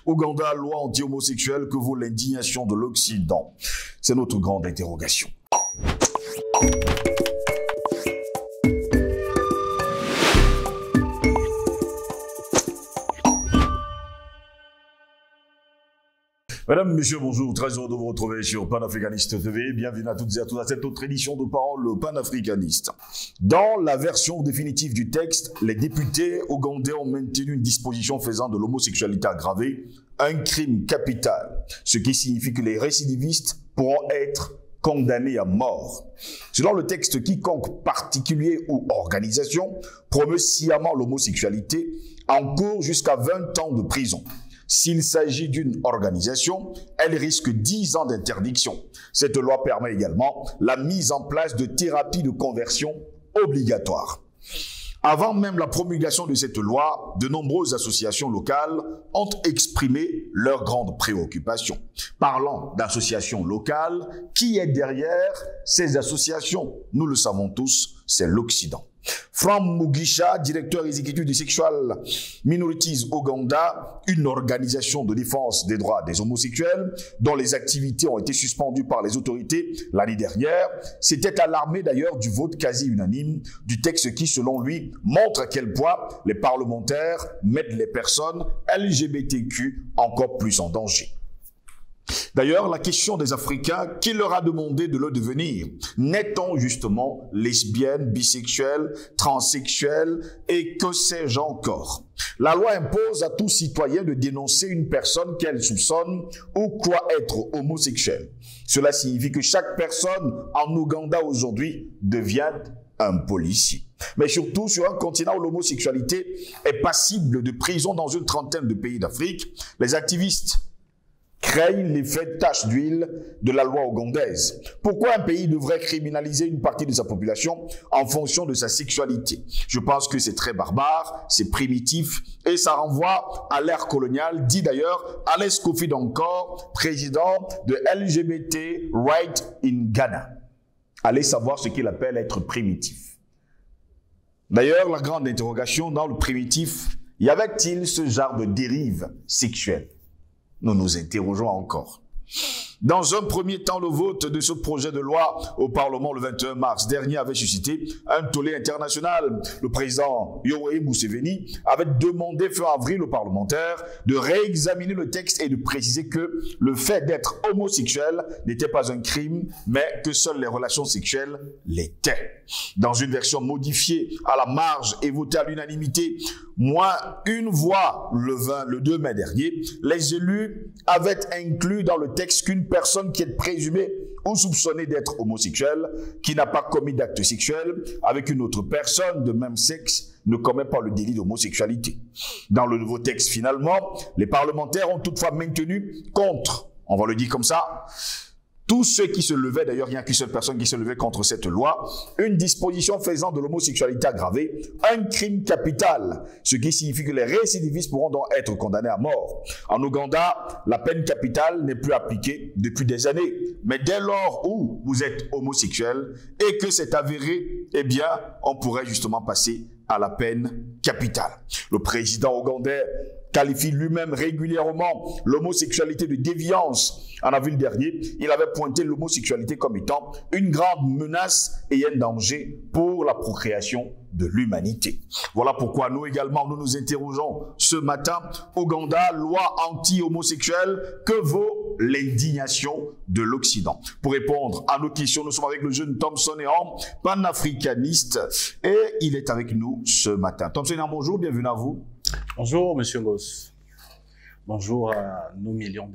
Ouganda, loi anti-homosexuelle, que vaut l'indignation de l'Occident? C'est notre grande interrogation. Mesdames, Messieurs, bonjour, très heureux de vous retrouver sur Panafricaniste TV. Bienvenue à toutes et à tous à cette autre édition de Parole panafricaniste. Dans la version définitive du texte, les députés ougandais ont maintenu une disposition faisant de l'homosexualité aggravée un crime capital, ce qui signifie que les récidivistes pourront être condamnés à mort. Selon le texte, quiconque particulier ou organisation promeut sciemment l'homosexualité encourt jusqu'à 20 ans de prison. S'il s'agit d'une organisation, elle risque 10 ans d'interdiction. Cette loi permet également la mise en place de thérapies de conversion obligatoires. Avant même la promulgation de cette loi, de nombreuses associations locales ont exprimé leurs grandes préoccupations. Parlant d'associations locales, qui est derrière ces associations? Nous le savons tous, c'est l'Occident. Frank Mugisha, directeur exécutif de Sexual Minorities Ouganda, une organisation de défense des droits des homosexuels dont les activités ont été suspendues par les autorités l'année dernière, s'était alarmé d'ailleurs du vote quasi unanime du texte qui, selon lui, montre à quel point les parlementaires mettent les personnes LGBTQ encore plus en danger. D'ailleurs, la question des Africains, qui leur a demandé de le devenir? N'est-on justement lesbiennes, bisexuelles, transsexuelles et que sais-je encore? La loi impose à tout citoyen de dénoncer une personne qu'elle soupçonne ou croit être homosexuelle. Cela signifie que chaque personne en Ouganda aujourd'hui devient un policier. Mais surtout sur un continent où l'homosexualité est passible de prison dans une trentaine de pays d'Afrique, les activistes craignent l'effet tache d'huile de la loi ougandaise. Pourquoi un pays devrait criminaliser une partie de sa population en fonction de sa sexualité? Je pense que c'est très barbare, c'est primitif et ça renvoie à l'ère coloniale, dit d'ailleurs Alex Kofi Dankor, président de LGBT Right in Ghana. Allez savoir ce qu'il appelle être primitif. D'ailleurs, la grande interrogation dans le primitif, y avait-il ce genre de dérive sexuelle? Nous nous interrogeons encore. Dans un premier temps, le vote de ce projet de loi au Parlement le 21 mars dernier avait suscité un tollé international. Le président Yoweri Museveni avait demandé fin avril aux parlementaires de réexaminer le texte et de préciser que le fait d'être homosexuel n'était pas un crime, mais que seules les relations sexuelles l'étaient. Dans une version modifiée à la marge et votée à l'unanimité, moins une voix le 2 mai dernier, les élus avaient inclus dans le texte qu'une personne qui est présumée ou soupçonnée d'être homosexuelle, qui n'a pas commis d'acte sexuel avec une autre personne de même sexe, ne commet pas le délit d'homosexualité. Dans le nouveau texte, finalement, les parlementaires ont toutefois maintenu contre, on va le dire comme ça, tous ceux qui se levaient, d'ailleurs il n'y a qu'une seule personne qui se levait contre cette loi, une disposition faisant de l'homosexualité aggravée un crime capital, ce qui signifie que les récidivistes pourront donc être condamnés à mort. En Ouganda, la peine capitale n'est plus appliquée depuis des années, mais dès lors où vous êtes homosexuel et que c'est avéré, eh bien on pourrait justement passer à la peine capitale. Le président ougandais qualifie lui-même régulièrement l'homosexualité de déviance. En avril dernier, il avait pointé l'homosexualité comme étant une grande menace et un danger pour la procréation de l'humanité. Voilà pourquoi nous également, nous nous interrogeons ce matin. Ouganda, loi anti-homosexuelle, que vaut l'indignation de l'Occident? Pour répondre à nos questions, nous sommes avec le jeune Thompson Eham, panafricaniste, et il est avec nous ce matin. Thompson Eham, bonjour, bienvenue à vous. Bonjour, Monsieur Goss. Bonjour à nos millions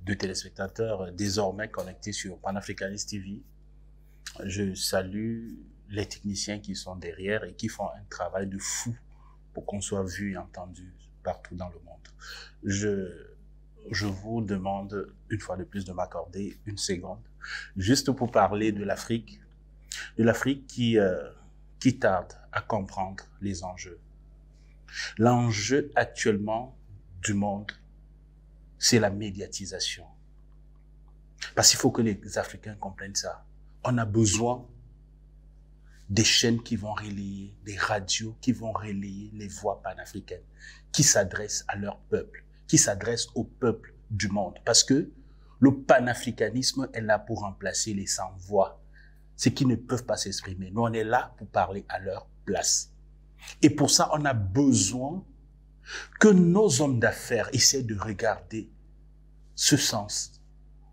de téléspectateurs désormais connectés sur Panafricanist TV. Je salue les techniciens qui sont derrière et qui font un travail de fou pour qu'on soit vu et entendu partout dans le monde. Je vous demande une fois de plus de m'accorder une seconde, juste pour parler de l'Afrique qui tarde à comprendre les enjeux. L'enjeu actuellement du monde, c'est la médiatisation. Parce qu'il faut que les Africains comprennent ça. On a besoin des chaînes qui vont relayer, des radios qui vont relayer les voix panafricaines, qui s'adressent à leur peuple, qui s'adresse au peuple du monde. Parce que le panafricanisme est là pour remplacer les sans-voix, ceux qui ne peuvent pas s'exprimer. Nous, on est là pour parler à leur place. Et pour ça, on a besoin que nos hommes d'affaires essaient de regarder ce sens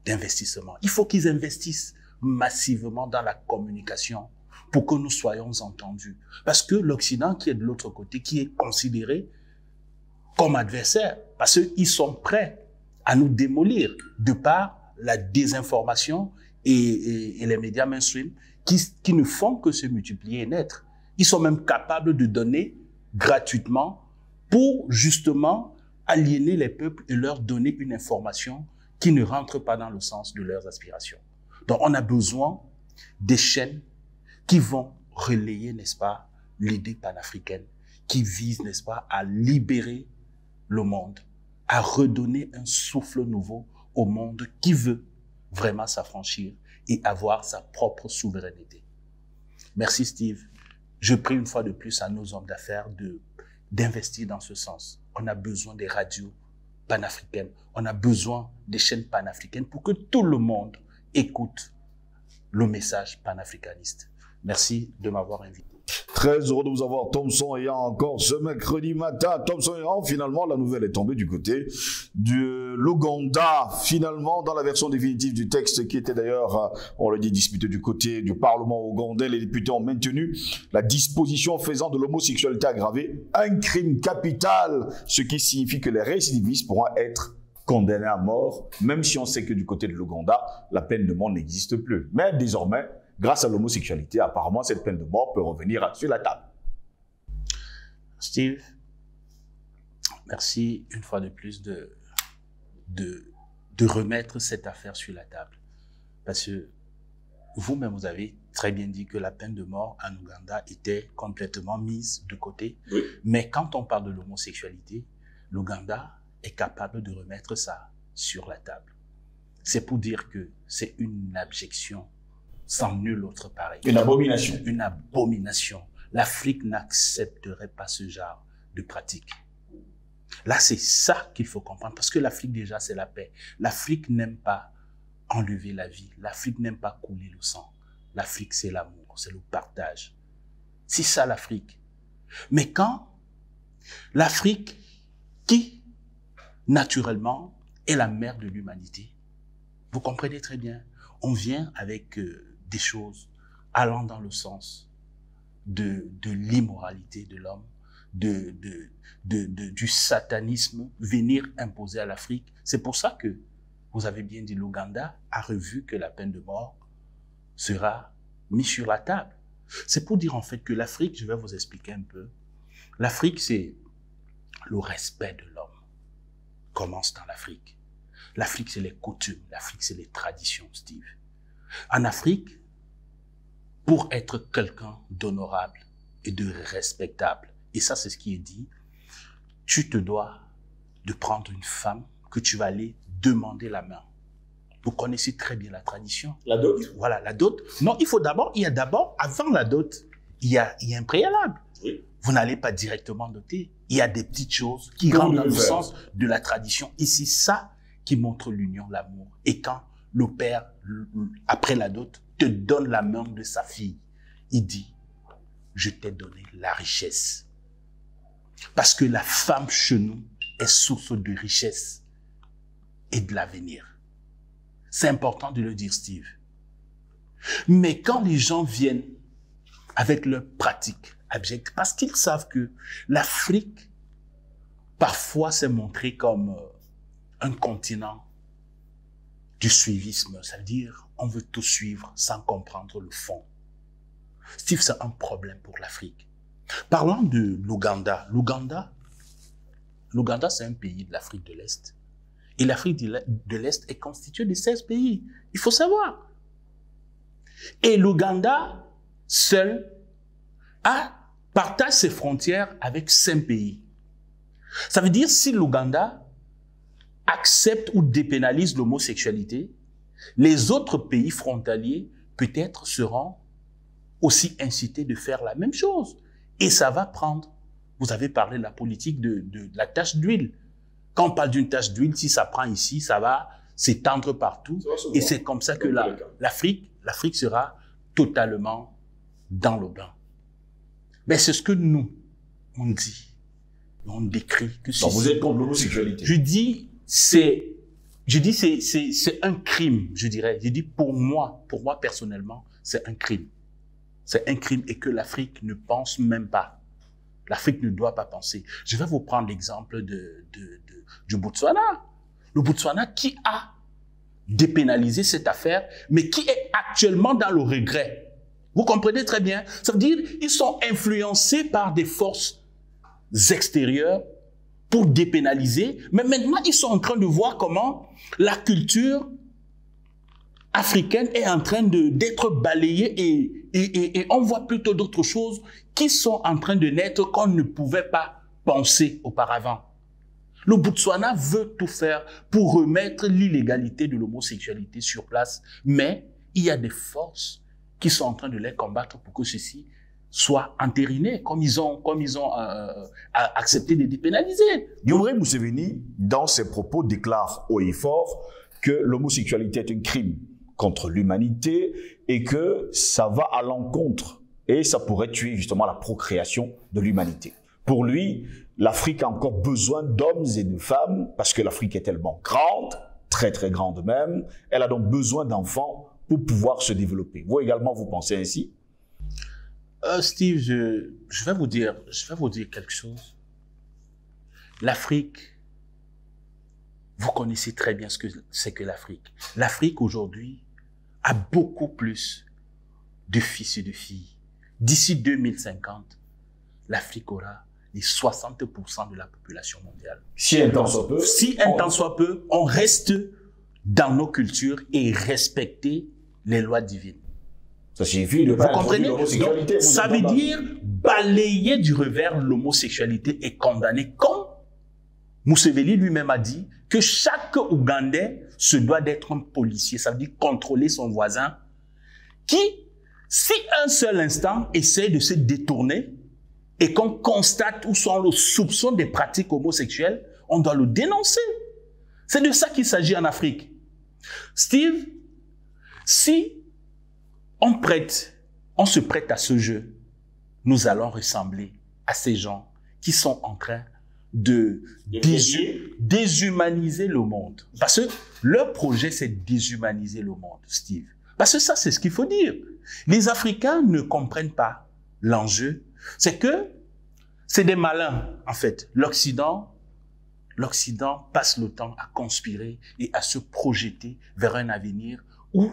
d'investissement. Il faut qu'ils investissent massivement dans la communication pour que nous soyons entendus. Parce que l'Occident qui est de l'autre côté, qui est considéré comme adversaire, parce qu'ils sont prêts à nous démolir de par la désinformation et les médias mainstream qui ne font que se multiplier et naître. Ils sont même capables de donner gratuitement pour justement aliéner les peuples et leur donner une information qui ne rentre pas dans le sens de leurs aspirations. Donc on a besoin des chaînes qui vont relayer, n'est-ce pas, l'idée panafricaine, qui vise, n'est-ce pas, à libérer le monde, à redonner un souffle nouveau au monde qui veut vraiment s'affranchir et avoir sa propre souveraineté. Merci Steve. Je prie une fois de plus à nos hommes d'affaires d'investir dans ce sens. On a besoin des radios panafricaines, on a besoin des chaînes panafricaines pour que tout le monde écoute le message panafricaniste. Merci de m'avoir invité. Très heureux de vous avoir, Thomson Eyan, encore ce mercredi matin. Thomson Eyan, finalement, la nouvelle est tombée du côté de l'Ouganda. Finalement, dans la version définitive du texte, qui était d'ailleurs, on l'a dit, disputé du côté du Parlement ougandais, les députés ont maintenu la disposition faisant de l'homosexualité aggravée un crime capital, ce qui signifie que les récidivistes pourront être condamnés à mort, même si on sait que du côté de l'Ouganda, la peine de mort n'existe plus. Mais désormais, grâce à l'homosexualité, apparemment, cette peine de mort peut revenir sur la table. Steve, merci une fois de plus de remettre cette affaire sur la table. Parce que vous-même, vous avez très bien dit que la peine de mort en Ouganda était complètement mise de côté. Oui. Mais quand on parle de l'homosexualité, l'Ouganda est capable de remettre ça sur la table. C'est pour dire que c'est une abjection sans nul autre pareil. Une abomination. Une abomination. L'Afrique n'accepterait pas ce genre de pratique. Là, c'est ça qu'il faut comprendre, parce que l'Afrique, déjà, c'est la paix. L'Afrique n'aime pas enlever la vie. L'Afrique n'aime pas couler le sang. L'Afrique, c'est l'amour, c'est le partage. C'est ça, l'Afrique. Mais quand l'Afrique, qui, naturellement, est la mère de l'humanité, vous comprenez très bien, on vient avec des choses allant dans le sens de l'immoralité de l'homme, du satanisme, venir imposer à l'Afrique. C'est pour ça que, vous avez bien dit, l'Ouganda a revu que la peine de mort sera mise sur la table. C'est pour dire en fait que l'Afrique, je vais vous expliquer un peu, l'Afrique c'est le respect de l'homme, commence dans l'Afrique. L'Afrique c'est les coutumes, l'Afrique c'est les traditions, Steve. En Afrique, pour être quelqu'un d'honorable et de respectable, et ça c'est ce qui est dit, tu te dois de prendre une femme que tu vas aller demander la main. Vous connaissez très bien la tradition. La dot. Voilà, la dot. Non, il y a d'abord, avant la dot, il y a un préalable. Oui. Vous n'allez pas directement doter. Il y a des petites choses qui rentrent dans le sens de la tradition. Et c'est ça qui montre l'union, l'amour. Et quand le père, après la dot, te donne la main de sa fille, il dit, je t'ai donné la richesse. Parce que la femme chez nous est source de richesse et de l'avenir. C'est important de le dire, Steve. Mais quand les gens viennent avec leurs pratiques abjectes, parce qu'ils savent que l'Afrique, parfois, s'est montrée comme un continent du suivisme. Ça veut dire, on veut tout suivre sans comprendre le fond. Steve, c'est un problème pour l'Afrique. Parlant de l'Ouganda, l'Ouganda, c'est un pays de l'Afrique de l'Est. Et l'Afrique de l'Est est constituée de 16 pays. Il faut savoir. Et l'Ouganda, seul, partage ses frontières avec 5 pays. Ça veut dire si l'Ouganda accepte ou dépénalise l'homosexualité, les autres pays frontaliers peut-être seront aussi incités de faire la même chose. Et ça va prendre, vous avez parlé de la politique de la tache d'huile. Quand on parle d'une tache d'huile, si ça prend ici, ça va s'étendre partout. Et c'est comme ça que l'Afrique sera totalement dans le blanc. Mais c'est ce que nous, on dit. On décrit que c'est... Vous êtes contre l'homosexualité? Je dis, c'est un crime, je dirais. Je dis, pour moi personnellement, c'est un crime. C'est un crime et que l'Afrique ne pense même pas. L'Afrique ne doit pas penser. Je vais vous prendre l'exemple du Botswana. Le Botswana qui a dépénalisé cette affaire, mais qui est actuellement dans le regret. Vous comprenez très bien? Ça veut dire qu'ils sont influencés par des forces extérieures pour dépénaliser, mais maintenant ils sont en train de voir comment la culture africaine est en train d'être balayée et on voit plutôt d'autres choses qui sont en train de naître qu'on ne pouvait pas penser auparavant. Le Botswana veut tout faire pour remettre l'illégalité de l'homosexualité sur place, mais il y a des forces qui sont en train de les combattre pour que ceci soit entériné, comme ils ont accepté de dépénaliser. Yoweri Museveni, dans ses propos, déclare haut et fort que l'homosexualité est un crime contre l'humanité et que ça va à l'encontre et ça pourrait tuer justement la procréation de l'humanité. Pour lui, l'Afrique a encore besoin d'hommes et de femmes parce que l'Afrique est tellement grande, très très grande même, elle a donc besoin d'enfants pour pouvoir se développer. Vous également, vous pensez ainsi? Steve, je vais vous dire quelque chose. L'Afrique, vous connaissez très bien ce que c'est que l'Afrique. L'Afrique aujourd'hui a beaucoup plus de fils et de filles. D'ici 2050, l'Afrique aura les 60% de la population mondiale. Si un temps soit peu. Si un temps soit peu, on reste dans nos cultures et respecter les lois divines. Ça signifie de pas vous comprenez? l'homosexualité. Ça veut dire balayer du revers l'homosexualité et condamner. Comme Museveni lui-même a dit que chaque Ougandais se doit d'être un policier. Ça veut dire contrôler son voisin qui, si un seul instant, essaie de se détourner et qu'on constate où sont les soupçons des pratiques homosexuelles, on doit le dénoncer. C'est de ça qu'il s'agit en Afrique. Steve, si on se prête à ce jeu, nous allons ressembler à ces gens qui sont en train de déshumaniser le monde. Parce que leur projet, c'est de déshumaniser le monde, Steve. Parce que ça, c'est ce qu'il faut dire. Les Africains ne comprennent pas l'enjeu. C'est que c'est des malins, en fait. L'Occident passe le temps à conspirer et à se projeter vers un avenir où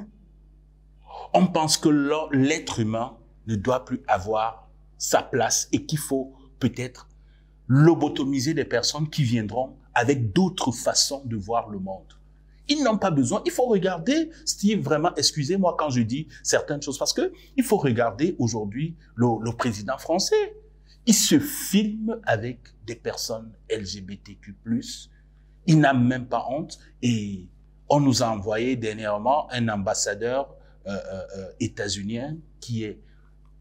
on pense que l'être humain ne doit plus avoir sa place et qu'il faut peut-être lobotomiser des personnes qui viendront avec d'autres façons de voir le monde. Ils n'ont pas besoin. Il faut regarder, Steve, vraiment, excusez-moi quand je dis certaines choses, parce que il faut regarder aujourd'hui le président français. Il se filme avec des personnes LGBTQ+. Il n'a même pas honte et on nous a envoyé dernièrement un ambassadeur états-unien qui est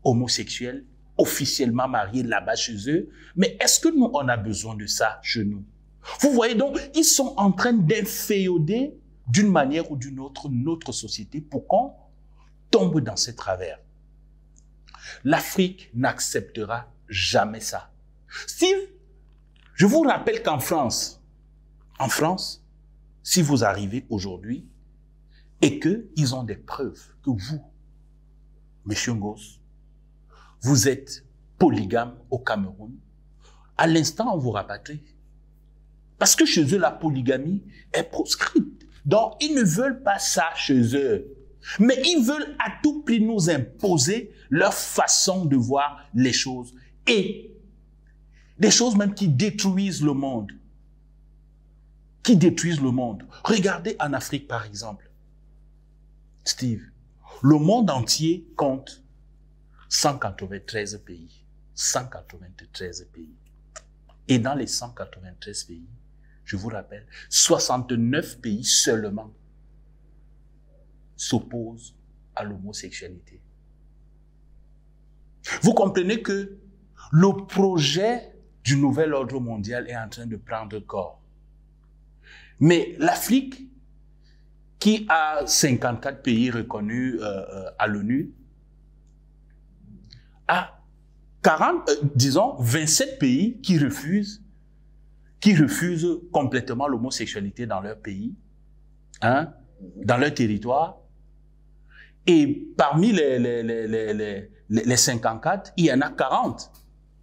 homosexuel, officiellement marié là-bas chez eux. Mais est-ce que nous, on a besoin de ça chez nous? Vous voyez donc, ils sont en train d'inféoder d'une manière ou d'une autre notre société pour qu'on tombe dans ces travers. L'Afrique n'acceptera jamais ça. Steve, je vous rappelle qu'en France, si vous arrivez aujourd'hui et qu'ils ont des preuves que vous, Monsieur Ngoz, vous êtes polygame au Cameroun, à l'instant, on vous rapatrie. Parce que chez eux, la polygamie est proscrite. Donc, ils ne veulent pas ça chez eux. Mais ils veulent à tout prix nous imposer leur façon de voir les choses. Et des choses même qui détruisent le monde. Qui détruisent le monde. Regardez en Afrique, par exemple. Steve, le monde entier compte 193 pays. 193 pays. Et dans les 193 pays, je vous rappelle, 69 pays seulement s'opposent à l'homosexualité. Vous comprenez que le projet du nouvel ordre mondial est en train de prendre corps. Mais l'Afrique, qui a 54 pays reconnus à l'ONU, a 27 pays qui refusent complètement l'homosexualité dans leur pays, hein, dans leur territoire. Et parmi les 54, il y en a 40.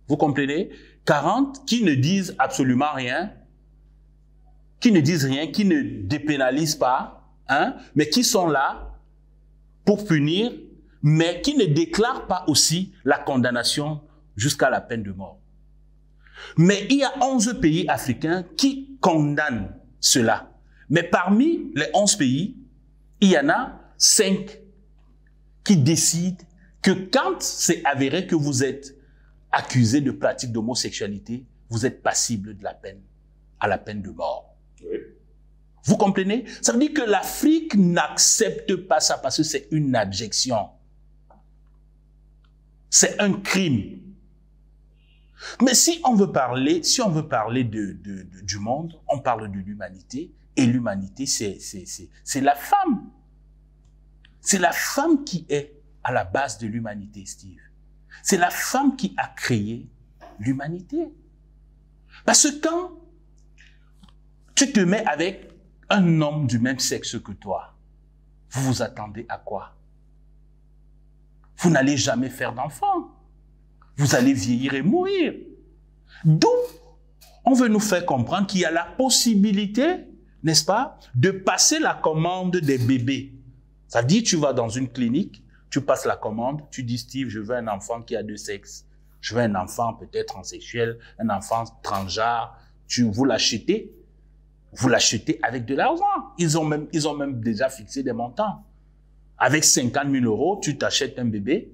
Vous comprenez? 40 qui ne disent absolument rien, qui ne disent rien, qui ne dépénalisent pas, hein, mais qui sont là pour punir, mais qui ne déclarent pas aussi la condamnation jusqu'à la peine de mort. Mais il y a 11 pays africains qui condamnent cela. Mais parmi les 11 pays, il y en a 5 qui décident que quand c'est avéré que vous êtes accusé de pratique d'homosexualité, vous êtes passible de la peine, à la peine de mort. Oui. Vous comprenez? Ça veut dire que l'Afrique n'accepte pas ça parce que c'est une abjection. C'est un crime. Mais si on veut parler du monde, on parle de l'humanité. Et l'humanité, c'est la femme. C'est la femme qui est à la base de l'humanité, Steve. C'est la femme qui a créé l'humanité. Parce que quand tu te mets avec un homme du même sexe que toi, vous vous attendez à quoi? Vous n'allez jamais faire d'enfant. Vous allez vieillir et mourir. D'où on veut nous faire comprendre qu'il y a la possibilité, n'est-ce pas, de passer la commande des bébés. Ça dit, tu vas dans une clinique, tu passes la commande, tu dis, Steve, je veux un enfant qui a 2 sexes. Je veux un enfant peut-être transsexuel, un enfant transgenre. Vous l'achetez avec de l'argent. Ils ont même déjà fixé des montants. Avec 50 000 €, tu t'achètes un bébé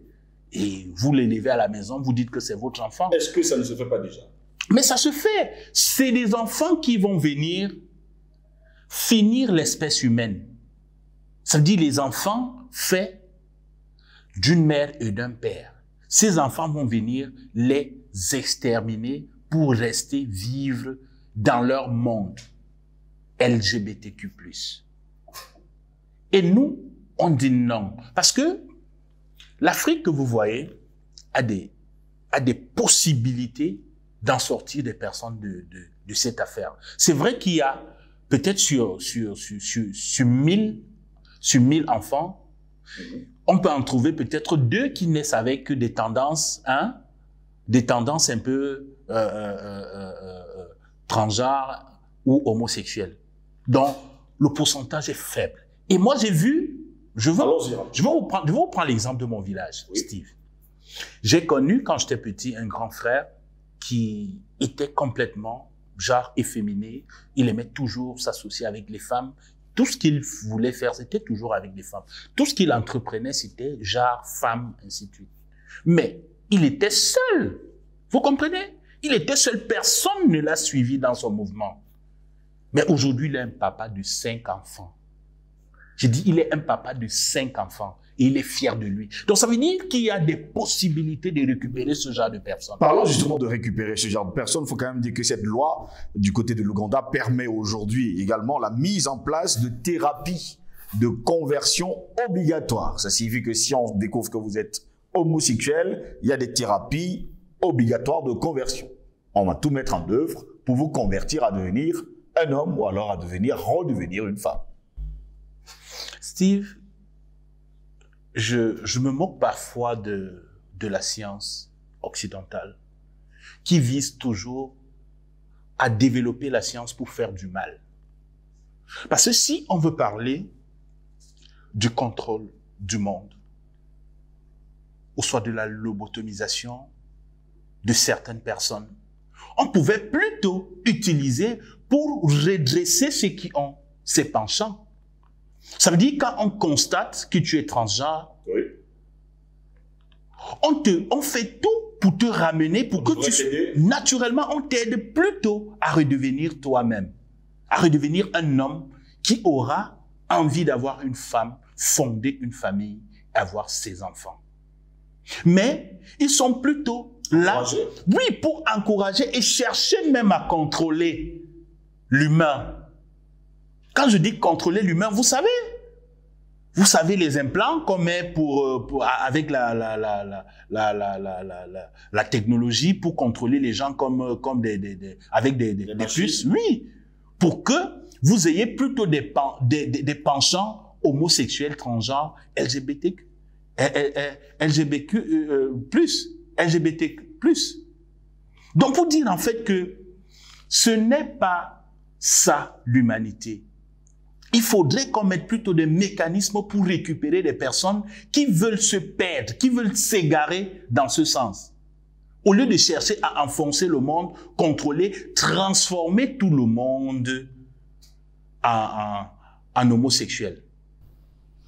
et vous l'élevez à la maison, vous dites que c'est votre enfant. Est-ce que ça ne se fait pas déjà? Mais ça se fait. C'est des enfants qui vont venir finir l'espèce humaine. Ça veut dire les enfants faits d'une mère et d'un père. Ces enfants vont venir les exterminer pour rester vivre dans leur monde LGBTQ+. Et nous, on dit non. Parce que l'Afrique que vous voyez a des possibilités d'en sortir des personnes de cette affaire. C'est vrai qu'il y a peut-être sur 1000 enfants, on peut en trouver peut-être 2 qui naissent avec des tendances, des tendances un peu transgenres ou homosexuelles. Donc, le pourcentage est faible. Et moi, j'ai vu, je vais vous prendre l'exemple de mon village, oui. Steve. J'ai connu, quand j'étais petit, un grand frère qui était complètement, genre, efféminé. Il aimait toujours s'associer avec les femmes. Tout ce qu'il voulait faire, c'était toujours avec des femmes. Tout ce qu'il entreprenait, c'était genre, femme, ainsi de suite. Mais il était seul. Vous comprenez? Il était seul. Personne ne l'a suivi dans son mouvement. Mais aujourd'hui, il est un papa de 5 enfants. J'ai dit, il est un papa de 5 enfants. Et il est fier de lui. Donc, ça veut dire qu'il y a des possibilités de récupérer ce genre de personnes. Parlons justement de récupérer ce genre de personnes. Il faut quand même dire que cette loi, du côté de l'Ouganda, permet aujourd'hui également la mise en place de thérapies de conversion obligatoires. Ça signifie que si on découvre que vous êtes homosexuel, il y a des thérapies obligatoires de conversion. On va tout mettre en œuvre pour vous convertir à devenir un homme ou alors à redevenir une femme. Steve, je me moque parfois de la science occidentale qui vise toujours à développer la science pour faire du mal. Parce que si on veut parler du contrôle du monde, ou soit de la lobotomisation de certaines personnes, on pouvait plutôt utiliser pour redresser ceux qui ont ces penchants. Ça veut dire quand on constate que tu es transgenre, oui. on fait tout pour te ramener, pour que tu... Naturellement, on t'aide plutôt à redevenir toi-même, à redevenir un homme qui aura envie d'avoir une femme, fonder une famille, avoir ses enfants. Mais ils sont plutôt là, oui, pour encourager et chercher même à contrôler l'humain. Quand je dis contrôler l'humain, vous savez les implants qu'on met avec la technologie pour contrôler les gens avec des puces. Oui. Pour que vous ayez plutôt des penchants homosexuels, transgenres, LGBTQ+. Donc, pour dire en fait que ce n'est pas ça l'humanité. Il faudrait qu'on mette plutôt des mécanismes pour récupérer des personnes qui veulent se perdre, qui veulent s'égarer dans ce sens. Au lieu de chercher à enfoncer le monde, contrôler, transformer tout le monde en homosexuel.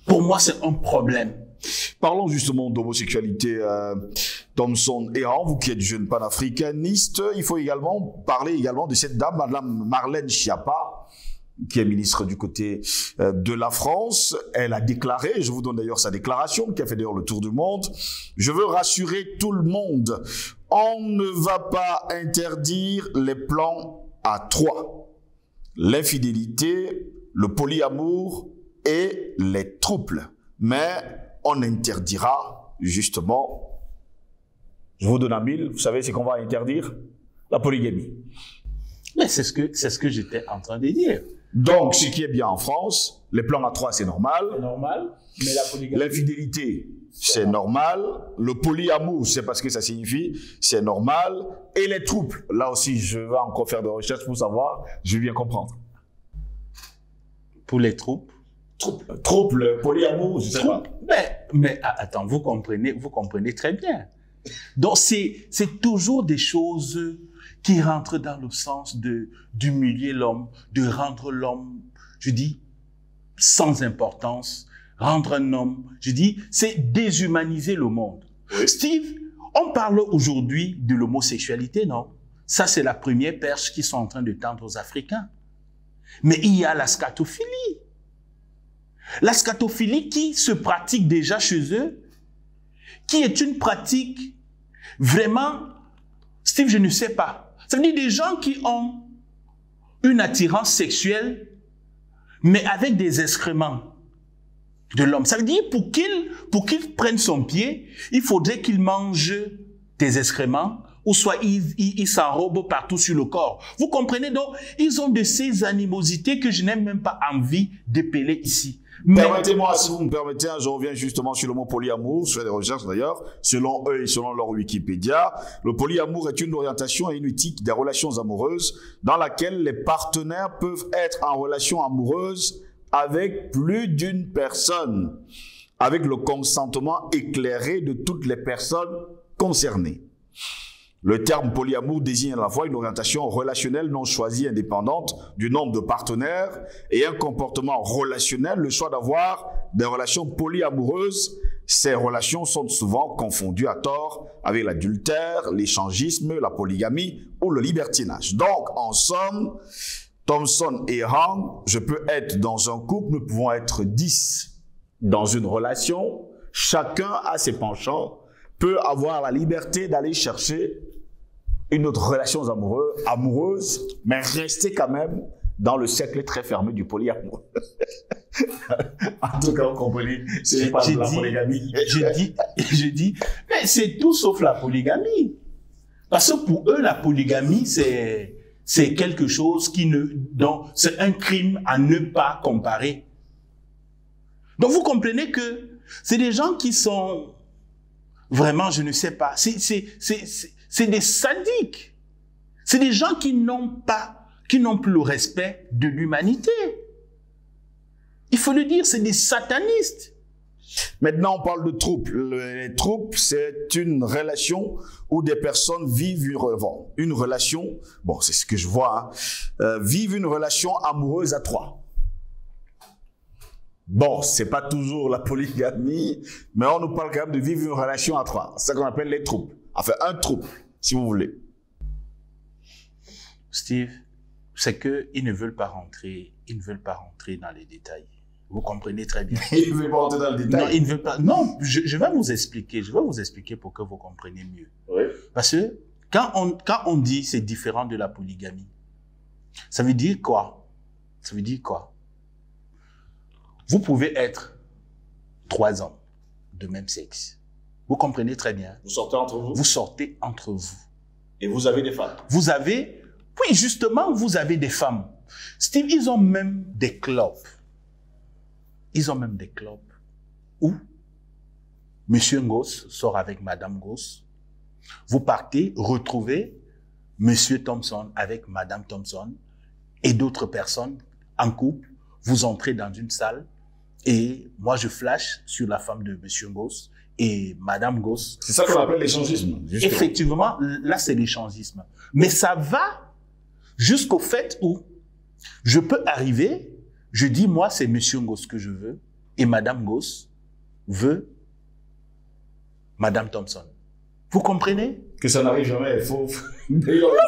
Pour moi, c'est un problème. Parlons justement d'homosexualité, Thomson Héran, vous qui êtes jeune panafricaniste, il faut également parler également de cette dame, Madame Marlène Schiappa, qui est ministre du côté de la France. Elle a déclaré, je vous donne d'ailleurs sa déclaration, qui a fait d'ailleurs le tour du monde, « Je veux rassurer tout le monde, on ne va pas interdire les plans à trois, l'infidélité, le polyamour et les troubles, mais on interdira justement, je vous donne un mille, vous savez ce qu'on va interdire? La polygamie. » Mais c'est ce que j'étais en train de dire. Donc, ce qui est bien en France, les plans à trois, c'est normal. C'est normal, mais la polygamie... L'infidélité, c'est normal. Le polyamour, c'est parce que ça signifie, c'est normal. Et les troubles, là aussi, je vais encore faire des recherches pour savoir, je vais bien comprendre. Pour les troubles? Troubles, polyamour, je sais pas. Mais attends, vous comprenez très bien. Donc, c'est toujours des choses qui rentrent dans le sens d'humilier l'homme, de rendre l'homme, je dis, sans importance, rendre un homme, je dis, c'est déshumaniser le monde. Oui. Steve, on parle aujourd'hui de l'homosexualité, non? Ça, c'est la première perche qu'ils sont en train de tendre aux Africains. Mais il y a la scatophilie. La scatophilie qui se pratique déjà chez eux, qui est une pratique vraiment, Steve, je ne sais pas. Ça veut dire des gens qui ont une attirance sexuelle, mais avec des excréments de l'homme. Ça veut dire pour qu'il prenne son pied, il faudrait qu'il mange des excréments, ou soit il s'enrobe partout sur le corps. Vous comprenez donc? Ils ont de ces animosités que je n'ai même pas envie d'épeler ici. Permettez-moi, si vous me permettez, je reviens justement sur le mot polyamour, je fais des recherches d'ailleurs, selon eux et selon leur Wikipédia. Le polyamour est une orientation et une éthique des relations amoureuses dans laquelle les partenaires peuvent être en relation amoureuse avec plus d'une personne, avec le consentement éclairé de toutes les personnes concernées. Le terme polyamour désigne à la fois une orientation relationnelle non choisie indépendante du nombre de partenaires et un comportement relationnel, le choix d'avoir des relations polyamoureuses. Ces relations sont souvent confondues à tort avec l'adultère, l'échangisme, la polygamie ou le libertinage. Donc, en somme, Thomson et Héran, je peux être dans un couple, nous pouvons être 10 dans une relation, chacun a ses penchants, peut avoir la liberté d'aller chercher une autre relation amoureuse, mais rester quand même dans le cercle très fermé du polyamour. En tout cas, vous comprenez, c'est pas la polygamie. Je dis, mais c'est tout sauf la polygamie. Parce que pour eux, la polygamie, c'est quelque chose c'est un crime à ne pas comparer. Donc vous comprenez que c'est des gens qui sont vraiment, je ne sais pas, c'est des sadiques. C'est des gens qui n'ont plus le respect de l'humanité. Il faut le dire, c'est des satanistes. Maintenant, on parle de trouble. Les troubles, c'est une relation où des personnes vivent une relation, bon, c'est ce que je vois, hein, vivent une relation amoureuse à trois. Bon, c'est pas toujours la polygamie, mais on nous parle quand même de vivre une relation à trois. C'est ce qu'on appelle les troubles. Enfin, un trouble, si vous voulez. Steve, c'est qu'ils ne veulent pas rentrer dans les détails. Vous comprenez très bien. Ils ne veulent pas rentrer dans le détail. Non, ils ne veulent pas. Non, je vais vous expliquer. Je vais vous expliquer pour que vous compreniez mieux. Oui. Parce que quand on dit c'est différent de la polygamie, ça veut dire quoi? Ça veut dire quoi? Vous pouvez être 3 hommes de même sexe. Vous comprenez très bien. Vous sortez entre vous? Vous sortez entre vous. Et vous avez des femmes? Vous avez, oui, justement, vous avez des femmes. Steve, ils ont même des clubs. Ils ont même des clubs où Monsieur Ngoz sort avec Madame Ngoz. Vous partez retrouver Monsieur Thompson avec Madame Thompson et d'autres personnes en couple. Vous entrez dans une salle et moi je flash sur la femme de Monsieur Ngoz et Madame Ngoz. C'est ça qu'on appelle l'échangisme. Effectivement, là c'est l'échangisme. Mais ça va jusqu'au fait où je peux arriver, je dis moi c'est Monsieur Ngoz que je veux et Madame Ngoz veut Madame Thompson. Vous comprenez? Que ça n'arrive jamais, faut... Non,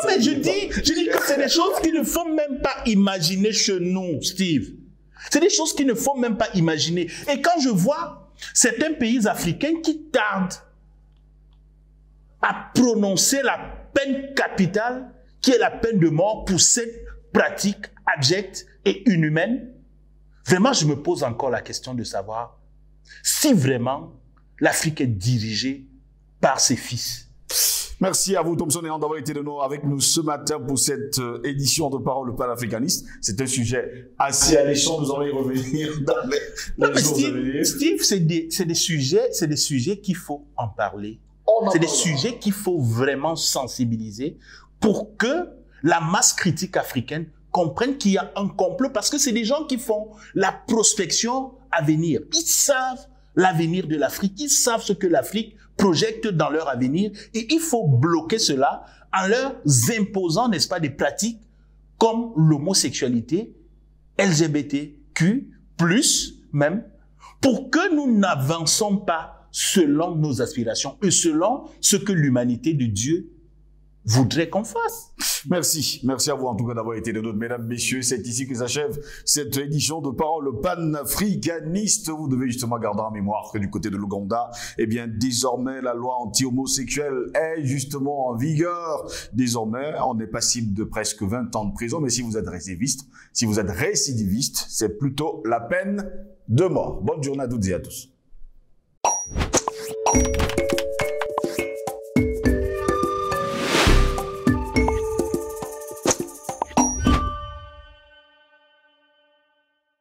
mais je dis que c'est des choses qui ne faut même pas imaginer chez nous, Steve. C'est des choses qui ne faut même pas imaginer. Et quand je vois certains pays africains qui tardent à prononcer la peine capitale, qui est la peine de mort pour cette pratique abjecte et inhumaine, vraiment, je me pose encore la question de savoir si vraiment l'Afrique est dirigée par ses fils. Merci à vous, Thompson et Anne, d'avoir été avec nous ce matin pour cette édition de Parole panafricaniste. C'est un sujet assez alléchant. Nous allons y revenir dans les jours à venir. Steve, c'est des sujets qu'il faut en parler. C'est des sujets qu'il faut vraiment sensibiliser pour que la masse critique africaine comprenne qu'il y a un complot, parce que c'est des gens qui font la prospection à venir. Ils savent l'avenir de l'Afrique, ils savent ce que l'Afrique projette dans leur avenir et il faut bloquer cela en leur imposant, n'est-ce pas, des pratiques comme l'homosexualité, LGBTQ+, même, pour que nous n'avançons pas selon nos aspirations et selon ce que l'humanité de Dieu voudrait qu'on fasse. Merci. Merci à vous en tout cas d'avoir été de nôtres, mesdames, messieurs. C'est ici que s'achève cette édition de Parole panafricaniste. Vous devez justement garder en mémoire que du côté de l'Ouganda, eh bien, désormais, la loi anti-homosexuelle est justement en vigueur. Désormais, on est passible de presque 20 ans de prison, mais si vous êtes récidiviste, c'est plutôt la peine de mort. Bonne journée à toutes et à tous.